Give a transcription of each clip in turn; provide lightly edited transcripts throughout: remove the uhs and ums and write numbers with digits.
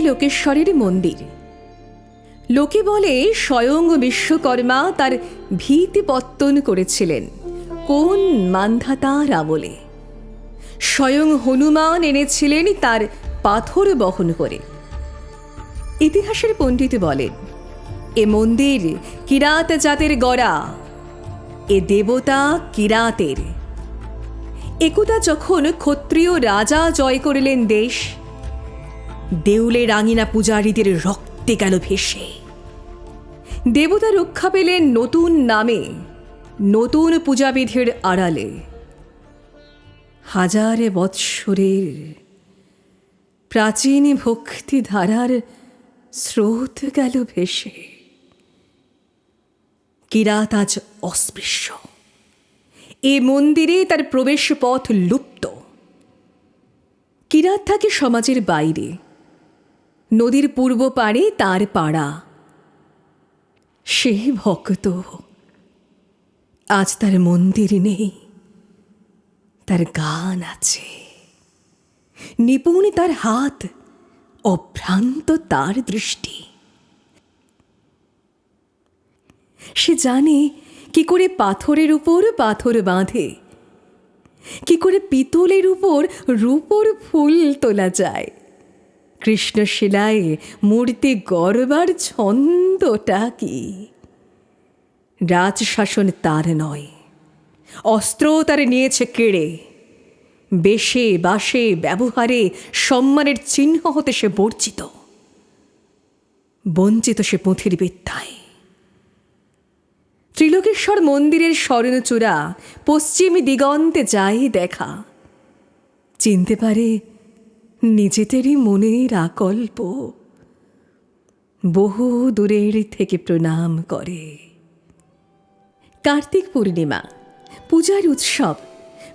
ত্রিলোকেশ্বরের মন্দির। লোকে বলে স্বয়ং বিশ্বকর্মা তার ভিত্তিপত্তন করেছিলেন কোন মান্ধাতার আমলে। স্বয়ং হনুমান এনেছিলেন তার পাথর বহন করে। ইতিহাসের পণ্ডিত বলেন, এ মন্দির কিরাত জাতের গড়া, এ দেবতা কিরাতের। একদা যখন ক্ষত্রিয় রাজা জয় করিলেন দেশ, দেউলে রাঙিনা পূজারীদের রক্তে গেল ভেসে। দেবতা রক্ষা পেলেন নতুন নামে, নতুন পূজাবিধির আড়ালে। হাজারে বৎসরের প্রাচীন ভক্তিধারার স্রোত গেল ভেসে। কিরাত আজ অস্পৃশ্য, এ মন্দিরে তার প্রবেশ পথ লুপ্ত। কিরাত থাকে সমাজের বাইরে, নদীর পূর্ব পাড়ে তার পাড়া। সে ভক্ত, আজ তার মন্দির নেই, তার গান আছে। নিপুণ তার হাত, অভ্রান্ত তার দৃষ্টি। সে জানে কি করে পাথরের উপর পাথর বাঁধে, কি করে পিতলের উপর রূপোর ফুল তোলা যায়। কৃষ্ণশিলায় মূর্তি গড়বার ছন্দটা কি। রাজশাসন তার নয়, অস্ত্র তার নিয়েছে কেড়ে। বেশে বাসে ব্যবহারে সম্মানের চিহ্ন হতে সে বর্জিত, বঞ্চিত সে পুঁথির বিদ্যায়। ত্রিলোকেশ্বর মন্দিরের স্বর্ণচূড়া পশ্চিম দিগন্তে যায় দেখা। চিনতে পারে নিজেদেরই মনের আকল্প, বহু দূরের থেকে প্রণাম করে। কার্তিক পূর্ণিমা, পূজার উৎসব।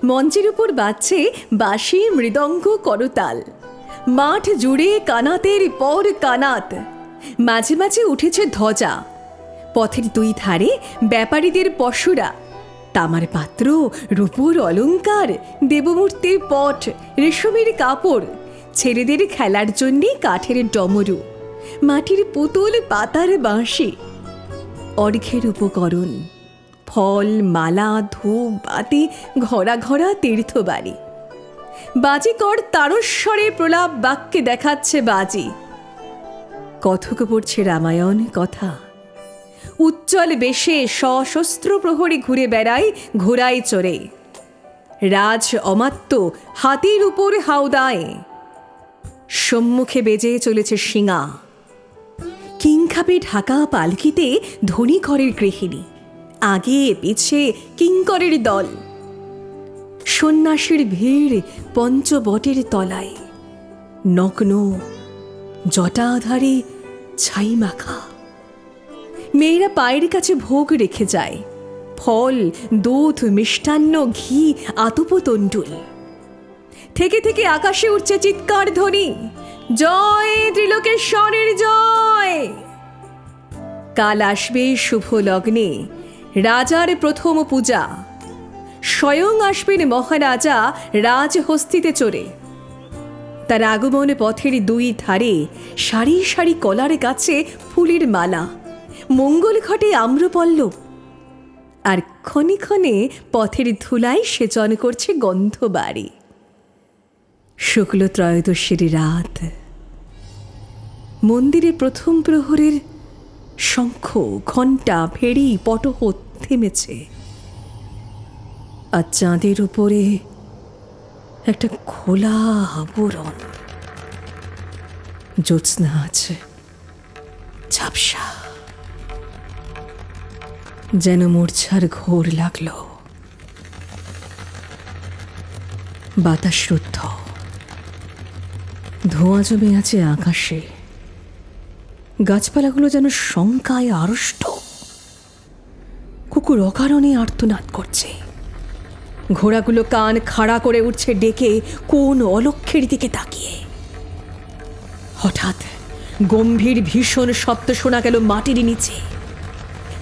মঞ্চের উপর বাজছে বাঁশি, মৃদঙ্গ, করতাল। মাঠ জুড়ে কানাতের পর কানাত। মাঝে মাঝে উঠেছে ধ্বজা। পথের দুই ধারে ব্যাপারীদের পশুরা। তামার পাত্র, রূপোর অলঙ্কার, দেবমূর্তির পট, রেশমের কাপড়। ছেলেদের খেলার জন্যে কাঠের ডমরু, মাটির পুতুল, পাতার বাঁশি। অর্ঘ্যের উপকরণ, ফল, মালা, ধূপ, বাতি, ঘরা ঘরা তীর্থবাড়ি। বাজিকর তারস্বরে প্রলাপ বাক্যে দেখাচ্ছে বাজি। কথক পড়ছে রামায়ণ কথা। উজ্জ্বল বেশে সশস্ত্র প্রহরী ঘুরে বেড়ায় ঘোড়ায় চড়ে। রাজ অমাত্য হাতির উপর হাওদায়। সম্মুখে বেজে চলেছে শিঙা। কিংখাপে ঢাকা পালকিতে ধনী ঘরের গৃহিণী, আগে পিছে কিঙ্করের দল। সন্ন্যাসীর ভিড় পঞ্চবটের তলায়। নগ্ন জটাধারে ছাই মাখা। মেয়েরা পায়ের কাছে ভোগ রেখে যায়, ফল, দুধ, মিষ্টান্ন, ঘি, আতপ তণ্ডুল। থেকে থেকে আকাশে উঠছে চিৎকার ধ্বনি, জয় ত্রিলোকেশ্বরের জয়। কাল আসবে শুভ লগ্নে রাজার প্রথম পূজা। স্বয়ং আসবেন মহারাজা রাজহস্তিতে চড়ে। তার আগমন পথের দুই ধারে সারি সারি কলার গাছে ফুলের মালা, মঙ্গল ঘটে আম্রপল্লব। আর ক্ষণে ক্ষণে পথের ধুলায় সেচন করছে গন্ধবাড়ি। শুক্ল ত্রয়োদশীর রাত, মন্দিরে প্রথম প্রহরের শঙ্খ, ঘণ্টা, ভেড়ি, পটহ থেমেছে। আর চাঁদের উপরে একটা খোলা আবরণ। জ্যোৎস্না আছে ঝাপসা, যেন মূর্ছার ঘোর লাগলো। বাতাস রুদ্ধ, ধোঁয়া জমে আছে আকাশে। গাছপালাগুলো যেন শঙ্কায় আড়ষ্ট। কুকুর অকারণে আর্তনাদ করছে। ঘোড়াগুলো কান খাড়া করে উঠছে ডেকে কোন অলক্ষ্যের দিকে তাকিয়ে। হঠাৎ গম্ভীর ভীষণ শব্দ শোনা গেল মাটির নিচে।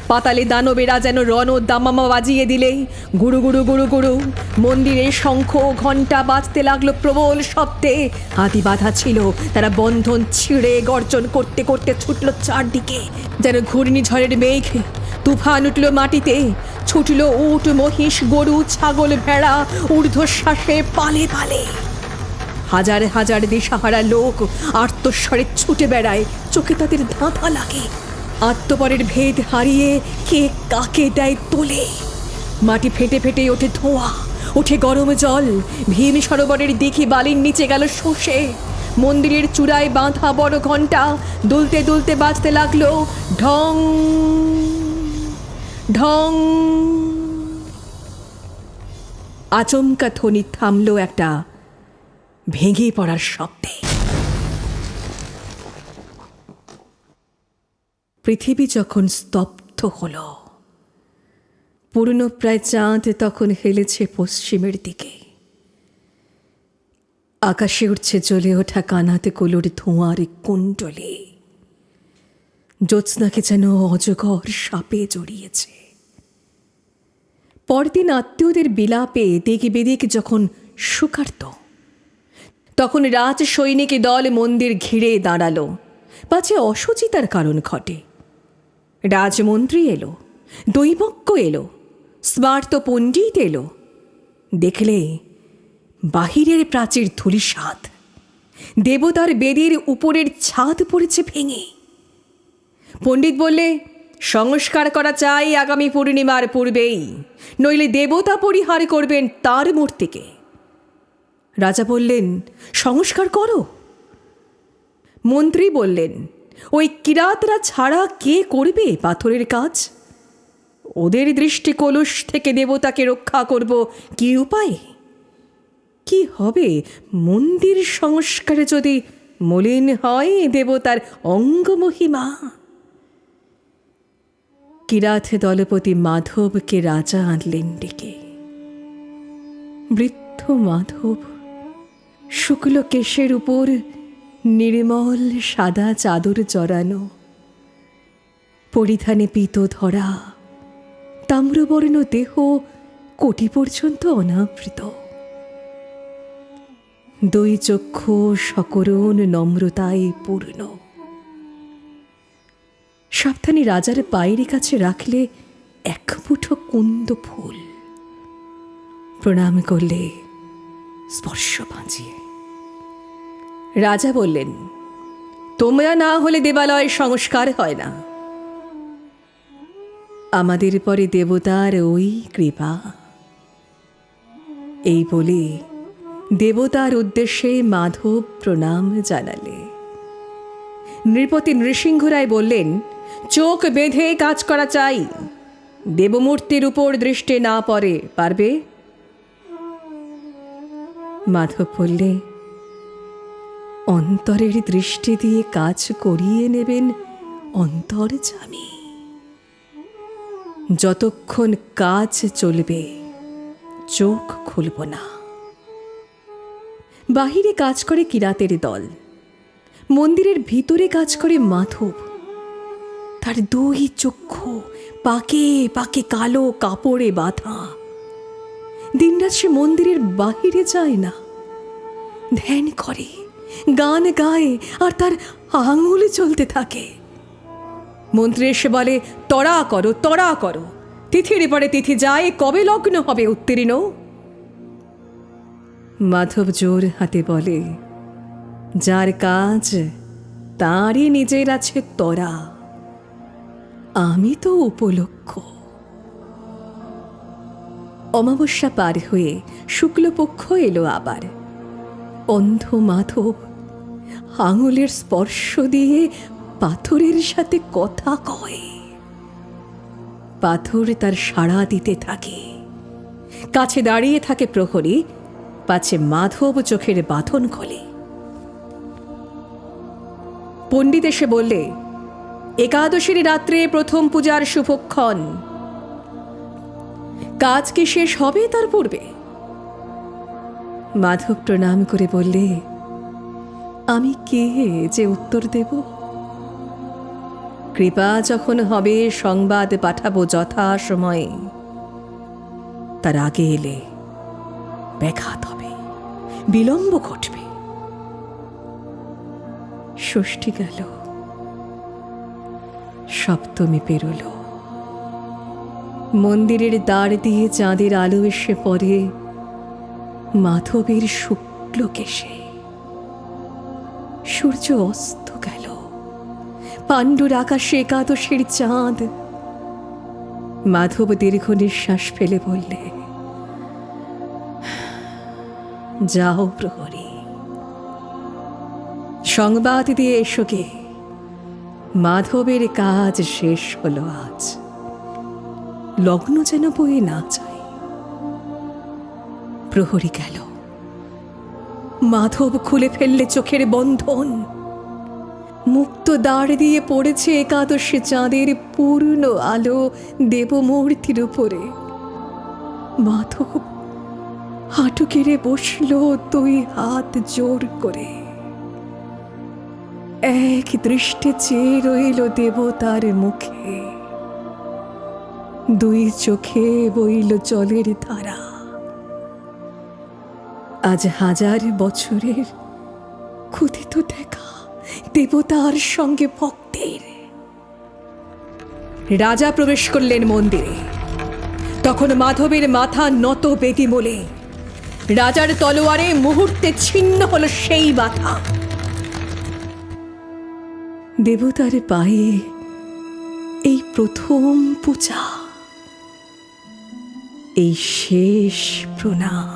পাতালে দানবেরা যেন রণ দামামা বাজিয়ে দিলে গুরু গুরু গুরু গুরু মন্দিরে শঙ্খ ঘণ্টা বাজতে লাগলো প্রবল শব্দে। হাতি বাঁধা ছিল, তারা বন্ধন ছিঁড়ে গর্জন করতে করতে ছুটল চারদিকে, যেন ঘূর্ণিঝড়ের মেঘ। তুফান উঠল মাটিতে, ছুটল উট মহিষ গরু ছাগল ভেড়া ঊর্ধ্বশ্বাসে পালে পালে। হাজার হাজার দিশাহারা লোক আর্তস্বরে ছুটে বেড়ায়, চোখে তাদের ধাঁধা লাগে। আত্মপরের ভেদ হারিয়ে কে কাকে দেয় তোলে। মাটি ফেটে ফেটে ওঠে ধোঁয়া, ওঠে গরম জল। ভীম সরোবরের দিঘি বালির নিচে গেল শোষে। মন্দিরের চূড়ায় বাঁধা বড় ঘণ্টা দুলতে দুলতে বাজতে লাগলো ঢং ঢং। আচমকা ধ্বনি থামলো একটা ভেঙে পড়ার শব্দে। পৃথিবী যখন স্তব্ধ হল, পূর্ণপ্রায় চাঁদ তখন হেলেছে পশ্চিমের দিকে। আকাশে উঠছে জ্বলে ওঠা কানাতে কলুর ধোঁয়ার কুণ্ডলে। জ্যোৎস্নাকে যেন অজগর সাপে জড়িয়েছে। পরদিন আত্মীয়দের বিলাপে দিক বিদিক যখন শুকার্ত, তখন রাজ সৈনিক দল মন্দির ঘিরে দাঁড়ালো, পাছে অসুচিতার কারণ ঘটে। রাজমন্ত্রী এলো, দৈবজ্ঞ এলো, স্মার্ত পণ্ডিত এলো। দেখলে বাহিরের প্রাচীর ধূলিসাৎ, দেবতার বেদির উপরের ছাদ পড়েছে ভেঙে। পণ্ডিত বললে, সংস্কার করা চাই আগামী পূর্ণিমার পূর্বেই, নইলে দেবতা পরিহার করবেন তার মূর্তিকে। রাজা বললেন, সংস্কার করো। মন্ত্রী বললেন, ওই কিরাতরা ছাড়া কে করবে পাথরের কাজ? ওদের দৃষ্টি কলুষ থেকে দেবতাকে রক্ষা করব কি উপায়ে? কি হবে মন্দির সংস্কারে যদি মলিন হয় দেবতার অঙ্গমহিমা? কিরাত দলপতি মাধবকে রাজা আনলেন ডেকে। বৃদ্ধ মাধব শুক্ল কেশের উপর নির্মল সাদা চাদর জড়ানো, পরিধানে পীত ধরা, তাম্রবর্ণ দেহ কোটি পর্যন্ত অনাবৃত। দুই চক্ষু সকরুণ নম্রতায় পূর্ণ। সাবধানে রাজার পায়ের কাছে রাখলে এক মুঠো কুন্দ ফুল। প্রণাম করলে স্পর্শ বাঁচিয়ে। রাজা বললেন, তোমরা না হলে দেবালয় সংস্কার হয় না। আমাদের পরে দেবতার ওই কৃপা। এই বলে দেবতার উদ্দেশ্যে মাধব প্রণাম জানালে। নৃপতি নৃসিংহ রায় বললেন, চোখ বেঁধে কাজ করা চাই, দেবমূর্তির উপর দৃষ্টি না পড়ে, পারবে? মাধব বললে, অন্তরের দৃষ্টি দিয়ে কাজ করিয়ে নেবেন অন্তর্যামী। যতক্ষণ কাজ চলবে চোখ খুলব না। বাহিরে কাজ করে কিরাতের দল, মন্দিরের ভিতরে কাজ করে মাধব। তার দুই চক্ষু পাকে পাকে কালো কাপড়ে বাঁধা। দিনরাত সে মন্দিরের বাহিরে যায় না, ধ্যান করে, গান গায়, আর তার আঙুলে চলতে থাকে। মন্ত্রী এসে বলে, তড়া করো তড়া করো, তিথির পরে তিথি যায়, কবে লগ্ন হবে উত্তীর্ণ? মাধব জোর হাতে বলে, যার কাজ তারই নিজের আছে তরা, আমি তো উপলক্ষ। অমাবস্যা পার হয়ে শুক্লপক্ষ এলো আবার। অন্ধ মাধব আঙুলের স্পর্শ দিয়ে পাথরের সাথে কথা কয়। পাথর তার সাড়া দিতে থাকে। কাছে দাঁড়িয়ে থাকে প্রহরী, পাছে মাধব চোখের বাঁধন খোলে। পণ্ডিত এসে বললে, একাদশীর রাত্রে প্রথম পূজার শুভক্ষণ, কাজ কি শেষ হবে তার পূর্বে? মাধব প্রণাম করে বললে, আমি কে যে উত্তর দেব? কৃপা যখন হবে সংবাদ পাঠাবো যথা সময়ে, তার আগে এলে ব্যাঘাত হবে, বিলম্ব ঘটবে। ষষ্ঠী গেল, সপ্তমী পেরোল। মন্দিরের দ্বার দিয়ে চাঁদের আলো এসে পড়ে মাধবের শুক্ল কেশে। সূর্য অস্ত গেল, পাণ্ডুর আকাশে একাদশীর চাঁদ। মাধব দীর্ঘ নিঃশ্বাস ফেলে বললে, যাও প্রহরী, সংবাদ দিয়ে এসো গে, মাধবের কাজ শেষ হলো আজ, লগ্ন যেন বয়ে না যায়। প্রহরী গেল। মাধব খুলে ফেললে চোখের বন্ধন। মুক্ত দ্বার দিয়ে পড়েছে একাদশী চাঁদের পূর্ণ আলো দেবমূর্তির উপরে। মাধব হাঁটু কেড়ে বসল, দুই হাত জোর করে। এক দৃষ্টে চেয়ে রইল দেবতার মুখে, দুই চোখে বইল জলের ধারা। আজ হাজার বছরের ক্ষুধিত দেখা দেবতার সঙ্গে ভক্তের। রাজা প্রবেশ করলেন মন্দিরে। তখন মাধবের মাথা নত বেদি বলে, রাজার তলোয়ারে মুহূর্তে ছিন্ন হলো সেই মাথা। দেবতার পায়ে এই প্রথম পূজা, এই শেষ প্রণাম।